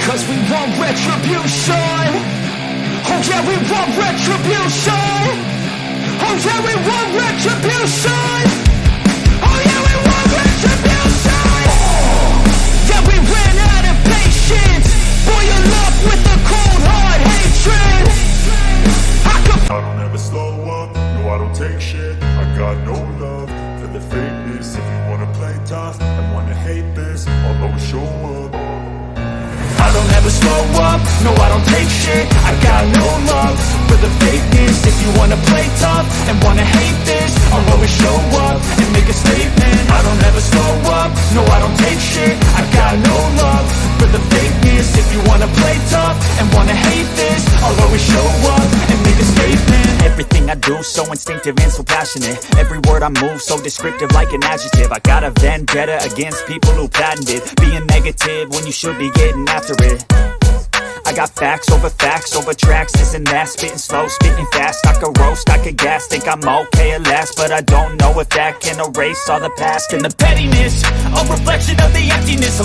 Cause we want retribution. Oh yeah, we want retribution. Oh yeah, we want retribution. Oh yeah, we want retribution. Yeah, we ran out of patience. Boil up with a cold hard hatred. I don't ever slow up, no I don't take shit. I got no love for the fakeness. If you wanna play tough and wanna hate this, I'll always show up. I don't ever slow up, no I don't take shit. I got no love for the fakeness. If you wanna play tough and wanna hate this, I'll always show up and make a statement. I don't ever slow up, no I don't take shit. I got no love for the fakeness. If you wanna play tough and wanna hate this, I'll always show up and make a statement. Everything I do so instinctive and so passionate. Every word I move so descriptive like an adjective. I got a vendetta against people who patented being negative when you should be getting after it. I got facts over tracks, this and that. Spitting slow, spitting fast, I could roast, I could gas. Think I'm okay at last, but I don't know if that can erase all the past. And the pettiness, a reflection of the emptiness.